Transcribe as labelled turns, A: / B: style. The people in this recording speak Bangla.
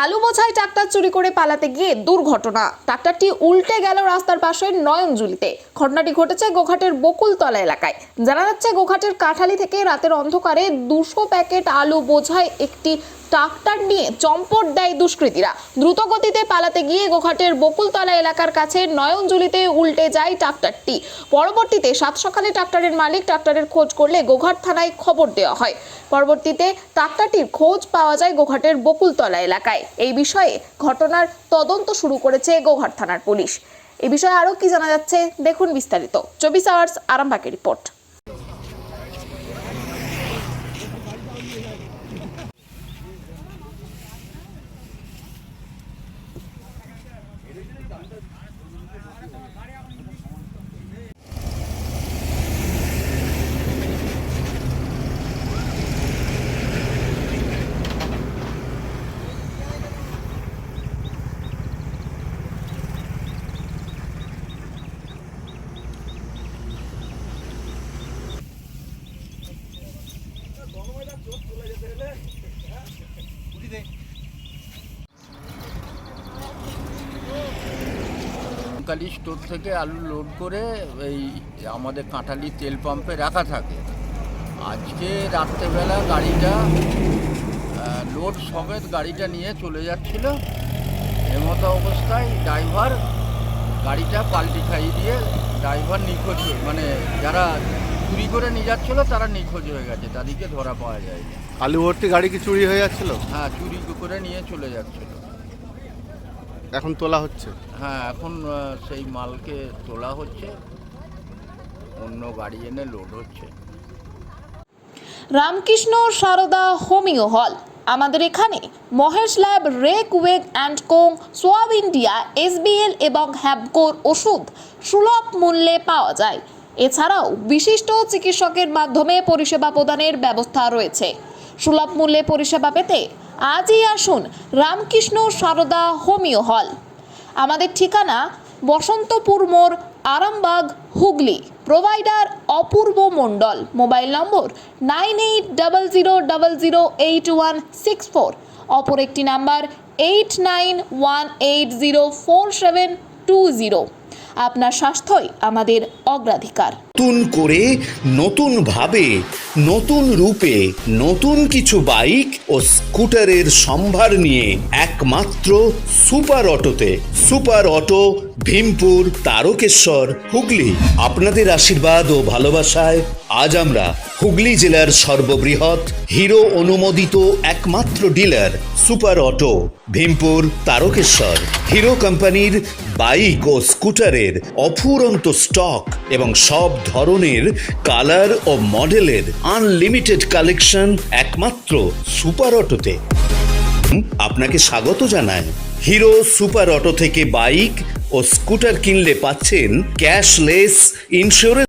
A: আলু বোঝাই ট্রাক্টর চুরি করে পালাতে গিয়ে দুর্ঘটনা। ট্রাক্টরটি উল্টে গেল রাস্তার পাশে নয়নজুলিতে। ঘটনাটি ঘটেছে গোঘাটের বকুলতলা এলাকায়। জানা যাচ্ছে, গোঘাটের কাঠালি থেকে রাতের অন্ধকারে 200 প্যাকেট আলু বোঝাই একটি ট্রাক্টর নিয়ে চম্পট দেয় দুষ্কৃতীরা। দ্রুত গতিতে পালাতে গিয়ে গোঘাটের বকুলতলা এলাকার কাছে নয়নজুলিতে উল্টে যায় ট্রাক্টরটি। পরবর্তীতে সাত সকালে ট্রাক্টরের মালিক ট্রাক্টরের খোঁজ করলে গোঘাট থানায় খবর দেওয়া হয়। পরবর্তীতে ট্রাক্টরটির খোঁজ পাওয়া যায় গোঘাটের বকুলতলা এলাকায়। এই বিষয়ে ঘটনার তদন্ত শুরু করেছে গোঘাট থানার পুলিশ। এই বিষয়ে আরো কি জানা যাচ্ছে দেখুন বিস্তারিত 24 আওয়ার্স আরামবাগের রিপোর্ট।
B: কালী স্টোর থেকে আলু লোড করে এই আমাদের কাঁঠালি তেল পাম্পে রাখা থাকে। আজকে রাত্রেবেলা গাড়িটা লোড সমেত গাড়িটা নিয়ে চলে যাচ্ছিল। এমতো অবস্থায় ড্রাইভার গাড়িটা পাল্টি খাইয়ে দিয়ে ড্রাইভার নিখোঁজ, মানে যারা চুরি করে নিয়ে যাচ্ছিলো তারা নিখোঁজ হয়ে গেছে, তাদেরকে ধরা পাওয়া যায়নি।
C: আলু ভর্তি গাড়ি কি চুরি হয়ে যাচ্ছিল?
B: হ্যাঁ, চুরি করে নিয়ে চলে যাচ্ছিল।
C: এখন তোলা হচ্ছে?
B: হ্যাঁ, এখন সেই মালকে তোলা হচ্ছে, অন্য গাড়ি এনে লোড হচ্ছে।
A: রামকৃষ্ণ সারদা হোমিও হল, আমাদের এখানে Mahesh lab, Reckeweg and co, Schwabe India, SBL এবং হ্যাবকোর ওষুধ সুলভ মূল্যে পাওয়া যায়। এছাড়াও বিশিষ্ট চিকিৎসকের মাধ্যমে পরিষেবা প্রদানের ব্যবস্থা রয়েছে। সুলভ মূল্যে পরিষেবা পেতে আজই আসুন রামকৃষ্ণ সারদা হোমিও হল। আমাদের ঠিকানা বসন্তপুর মোড়, Arambagh, Hooghly. Provider Apurba Mondal. Mobile number 9800008164। অপর একটি নাম্বার 8918047220। আপনার স্বাস্থ্যই আমাদের অগ্রাধিকার।
D: নতুন করে, নতুন ভাবে, নতুন রূপে, নতুন কিছু বাইক ও স্কুটারের সম্ভার নিয়ে একমাত্র সুপার অটোতে। Super auto, Bhimpur, Tarakeswar, Hooghly. আপনাদের আশীর্বাদ ও ভালোবাসায় আজ আমরা হুগলি জেলার সর্ববৃহৎ হিরো অনুমোদিত একমাত্র dealer super auto, Bhimpur, Tarakeswar. Hero কোম্পানির বাইক ও স্কুটারের অফুরন্ত স্টক এবং সব ধরনের কালার ও মডেলের আনলিমিটেড কালেকশন একমাত্র সুপার অটোতে। আপনাকে স্বাগত জানায়। হিরো সুপার অটো থেকে বাইক ও স্কুটার কিনলে পাচ্ছেন ক্যাশলেস ইন্স্যুরেন্স।